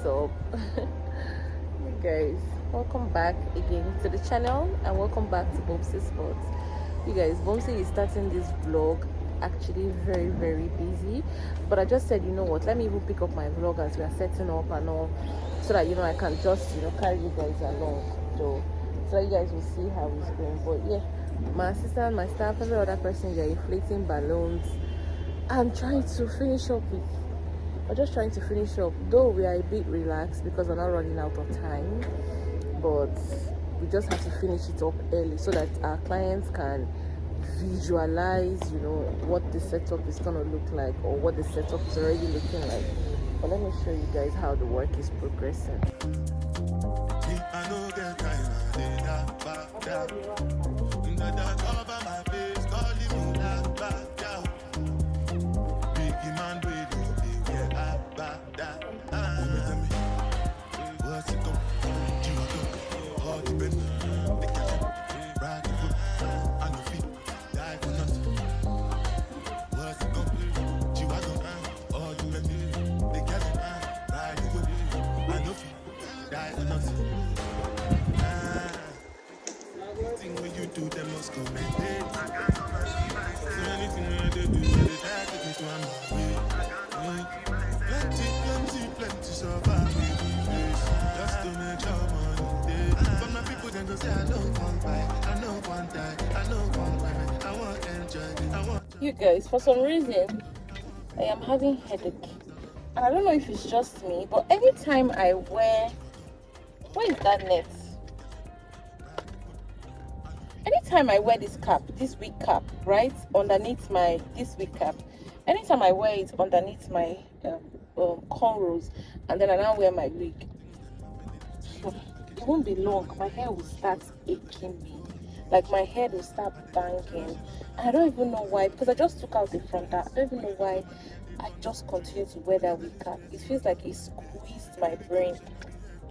up? You guys, welcome back again to the channel and welcome back to Bumsy Sports. You guys, Bumsy is starting this vlog actually very busy, but I just said, you know what, let me even pick up my vlog as we are setting up and all, so that I can just carry you guys along, so that you guys will see how it's going. But yeah, my assistant, my staff, every other person, they're inflating balloons and trying to finish up with. We're just trying to finish up, though we are a bit relaxed because we're not running out of time, but we just have to finish it up early so that our clients can visualize what the setup is gonna look like, or what the setup is already looking like. But let me show you guys how the work is progressing. You guys, for some reason I am having headache, and I don't know if it's just me, but anytime I wear, where is that net? Anytime I wear this cap, this wig cap, right underneath my wig cap, anytime I wear it underneath my cornrows, and then I now wear my wig, it won't be long, my hair will start aching me, like my head will start banging. I don't even know why, because I just took out the frontal. I don't even know why I just continue to wear that wig cap. It feels like it squeezed my brain.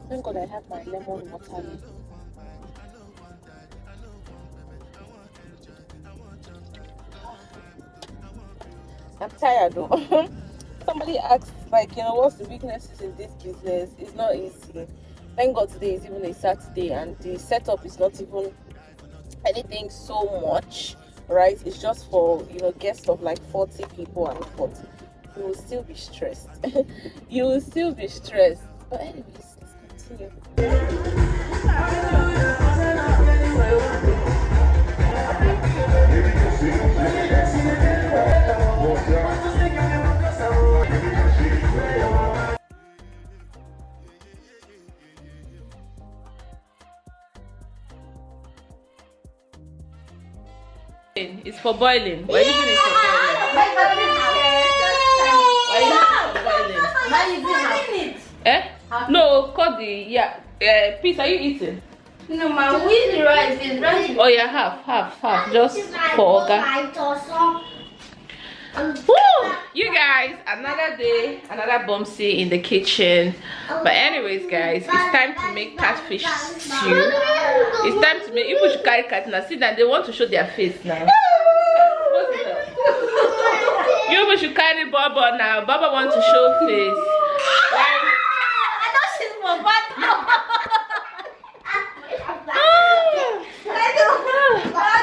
Thank God I have my lemon water. I'm tired though. Somebody asked, what's the weaknesses in this business? It's not easy. Thank God today is even a Saturday, and the setup is not even anything so much, right? It's just for guests of like 40 people, and but you will still be stressed. You will still be stressed. But anyways, let's continue. It's for boiling. We're using it for boiling. Why are you using it for boiling? No, cut the piece. Are you eating? No, ma, we the rice is rice. Oh yeah, half, just for Oga. Woo! You guys, another day, another Bumsy in the kitchen. But anyways, guys, it's time to make catfish stew. It's time to make. People should carry cat now. See that they want to show their face now. You people should carry Baba now. Baba wants to show face. I know she's for bad.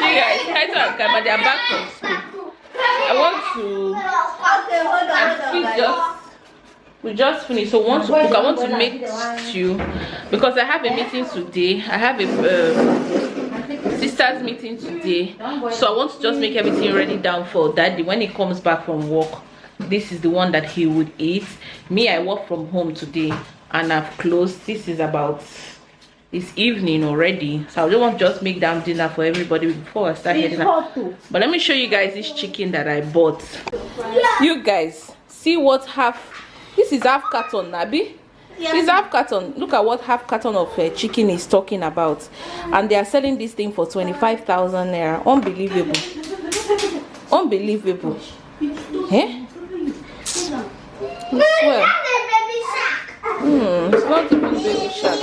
You guys, Kaito and Kama, they are back from school. I want to. We just finished, so want to cook. I want to make stew because I have a meeting today. I have a sisters meeting today, so I want to just make everything ready down for Daddy when he comes back from work. This is the one that he would eat. Me, I work from home today, and I've closed. This is about this evening already, so I don't want to just make down dinner for everybody before I start heading out. But let me show you guys this chicken that I bought. You guys see what this is half carton, Nabi. Yeah. This half carton. Look at what half carton of chicken is talking about, and they are selling this thing for 25,000 naira. Unbelievable. Unbelievable. Eh? I swear. It's not even baby shark.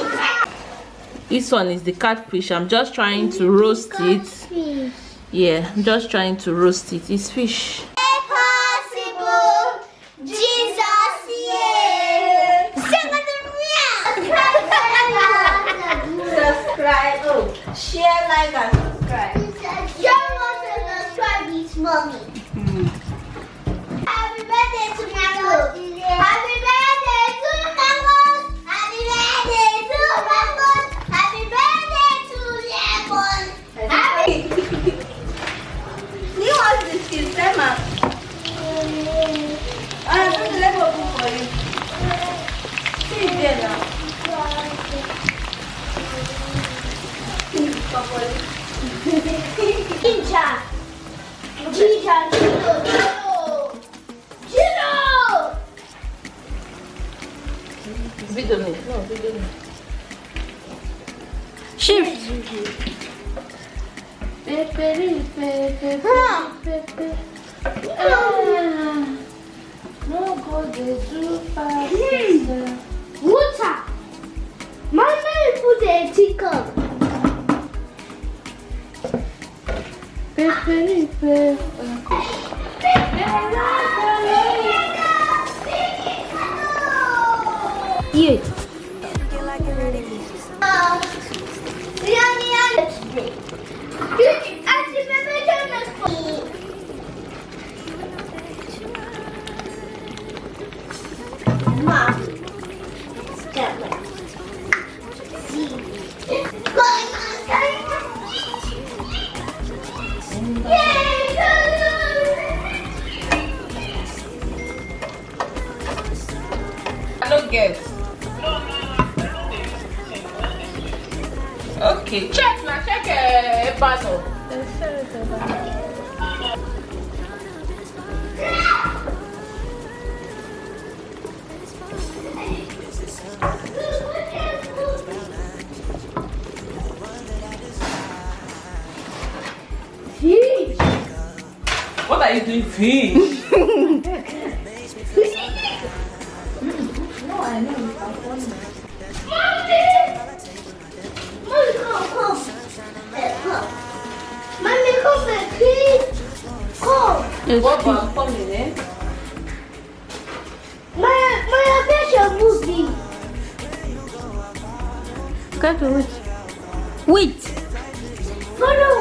This one is the catfish. I'm just trying to roast it. Yeah, I'm just trying to roast it. It's fish. Impossible. Jesus, yeah. Ginger. Video me. No, video me. Shift. No go dey do fast. Water. Mommy put a teacup. Yeah. I don't get. Okay, check now, check a puzzle. What are you doing, fish? No, I know. Mommy! Mommy, come. Mommy, come back, please. Come. What about coming in? My affection movie. Got to wait. Follow.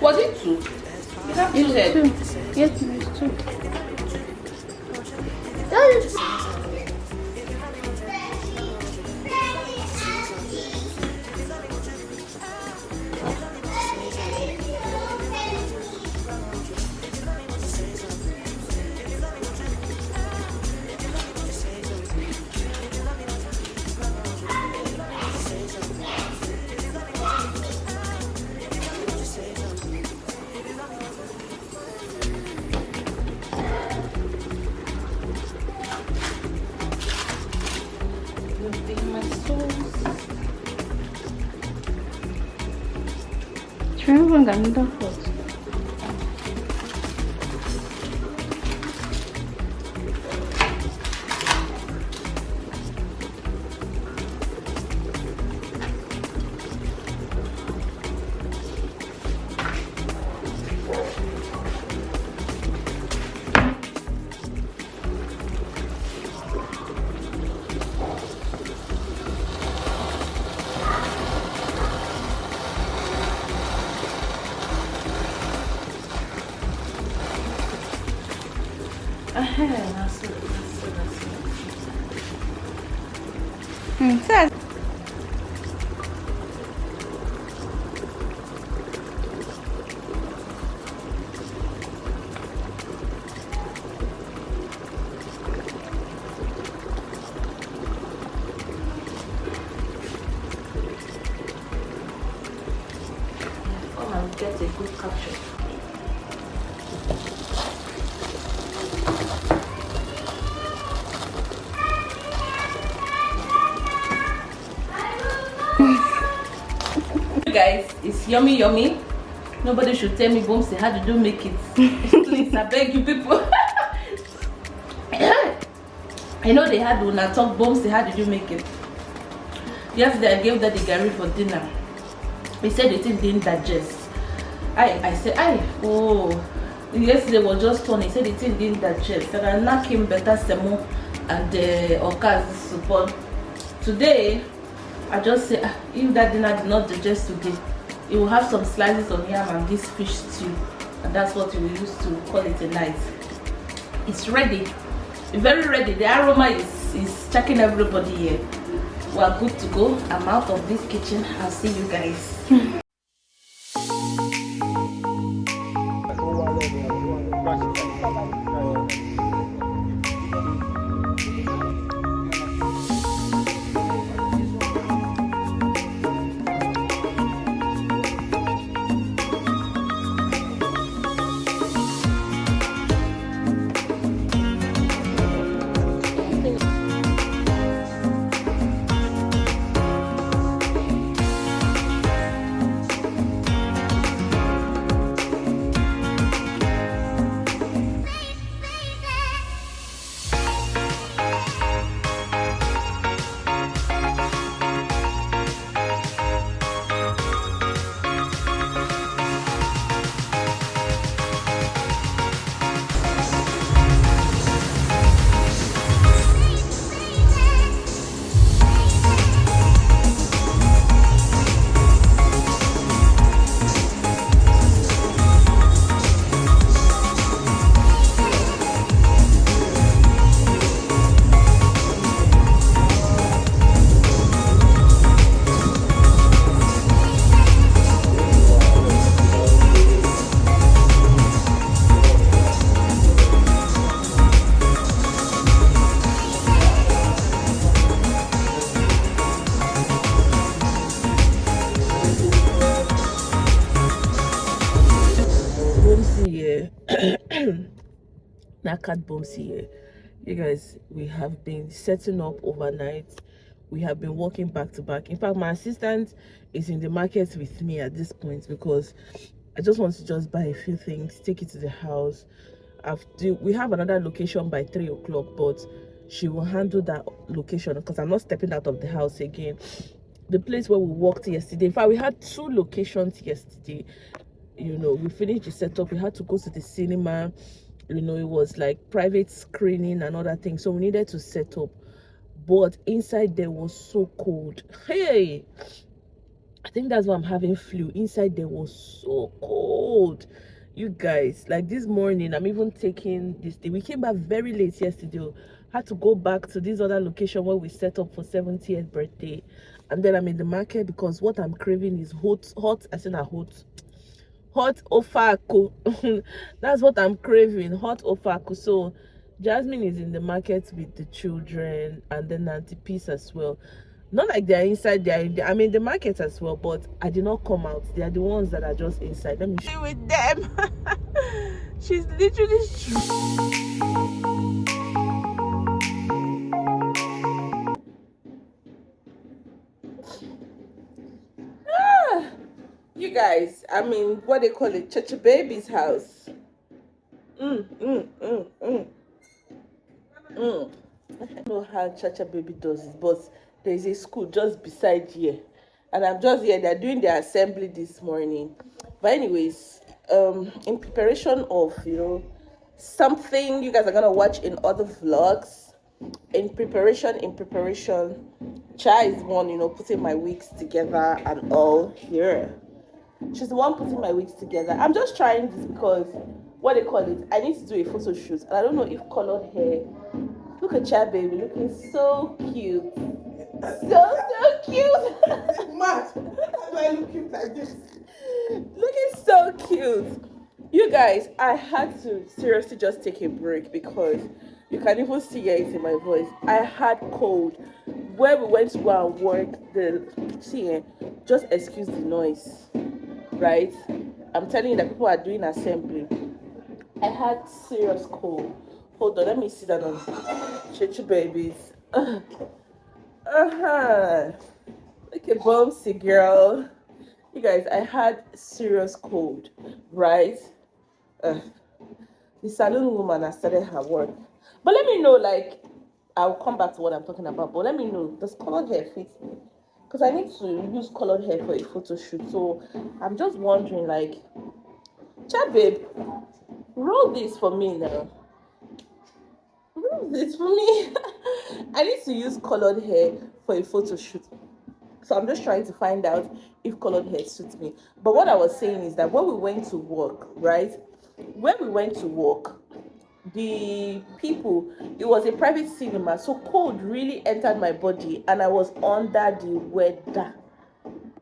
Was it two? You have two heads. Two. Yes, it's two. Triangle got another foot. Says Come and get a good capture. Guys, it's yummy. Nobody should tell me, Boomsy, how did you make it? Please, I beg you people. I know they had when I talk, Boomsy, how did you make it? Yesterday I gave Daddy Gary for dinner. He said the thing didn't digest. I said, yesterday was just fun. He said the thing didn't digest. And I knock him better semo and okaz support. Today I just say, if that dinner did not digest today, it will have some slices of yam and this fish stew, and that's what we will use to call it a night. It's ready, very ready. The aroma is checking everybody here. We are good to go. I'm out of this kitchen. I'll see you guys. knackered bumps here. You guys, we have been setting up overnight. We have been working back to back. In fact, my assistant is in the market with me at this point because I just want to just buy a few things, take it to the house. We have another location by 3 o'clock, but she will handle that location because I'm not stepping out of the house again. The place where we walked yesterday, in fact, we had 2 locations yesterday. You know, we finished the setup, we had to go to the cinema. You know, it was like private screening and other things, so we needed to set up. But inside there was so cold. Hey, I think that's why I'm having flu. Inside there was so cold. You guys, like this morning, I'm even taking this day. We came back very late yesterday. Had to go back to this other location where we set up for 70th birthday. And then I'm in the market because what I'm craving is hot, I said hot ofaku. That's what I'm craving, hot ofaku. So Jasmine is in the market with the children, and then Auntie Peace as well. Not like they're inside, I'm in the market as well, but I did not come out. They are the ones that are just inside. Let me show you with them. She's literally you guys, I mean, what they call it, Chacha Baby's house. I don't know how Chacha Baby does it, but there's a school just beside here, and I'm just here. They're doing their assembly this morning. But anyways, in preparation of, you know, something you guys are gonna watch in other vlogs, in preparation, Cha is one, you know, putting my wigs together and all here. She's the one putting my wigs together. I'm just trying this because, what they call it, I need to do a photo shoot, and I don't know if colored hair. Look at Chad baby, looking so cute. So cute. Mad. Why am I looking like this? Looking so cute. You guys, I had to seriously just take a break because you can even see it in my voice. I had cold. Where we went to go and work, just excuse the noise, right? I'm telling you that people are doing assembly. I had serious cold. Hold on, let me sit down on Chichi babies. Like a bumpsy girl. You guys, I had serious cold, right? The salon woman has started her work. But let me know, like, I'll come back to what I'm talking about, but let me know, does colored hair fit me? Because I need to use colored hair for a photo shoot. So I'm just wondering, like, chat babe, roll this for me now. Roll this for me. I need to use colored hair for a photo shoot. So I'm just trying to find out if colored hair suits me. But what I was saying is that when we went to work, right? When we went to work, the people, it was a private cinema, so cold really entered my body and I was under the weather.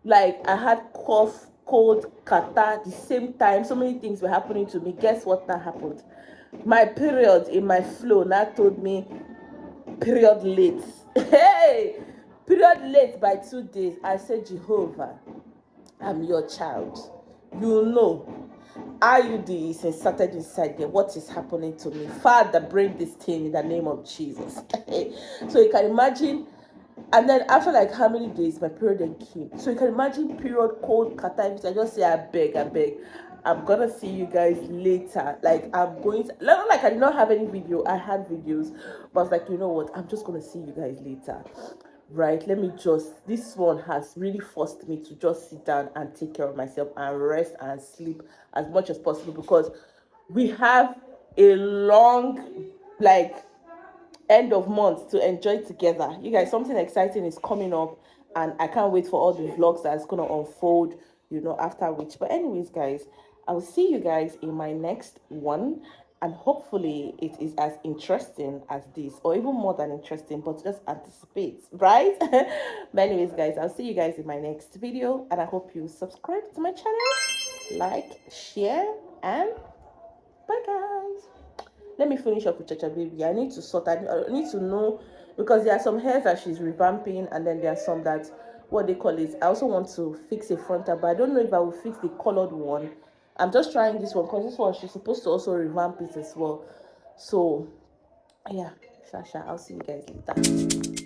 Like, I had cough, cold, catarrh the same time. So many things were happening to me. Guess what that happened? My period in my flow now told me period late. Hey, period late by 2 days. I said, Jehovah, I'm your child. You know, IUD is inserted inside there. What is happening to me? Father, bring this thing in the name of Jesus. So you can imagine. And then after like how many days, my period then came. So you can imagine period, cold, catarrh. I just say, I beg. I'm gonna see you guys later. Like, I'm going to, not like I did not have any video. I had videos, but I was like, you know what? I'm just gonna see you guys later. Right? Let me just, this one has really forced me to just sit down and take care of myself and rest and sleep as much as possible because we have a long, like, end of month to enjoy together. You guys, something exciting is coming up and I can't wait for all the vlogs that's gonna unfold, you know, after which. But anyways, guys, I will see you guys in my next one, and hopefully it is as interesting as this, or even more than interesting, but just anticipate, right? But anyways, guys, I'll see you guys in my next video, and I hope you subscribe to my channel, like, share, and bye, guys. Let me finish up with Chacha baby. I need to sort. I need to know, because there are some hairs that she's revamping, and then there are some that, what they call it, I also want to fix a frontal, but I don't know if I will fix the colored one. I'm just trying this one because this one she's supposed to also revamp it as well. So yeah, Shasha, I'll see you guys later.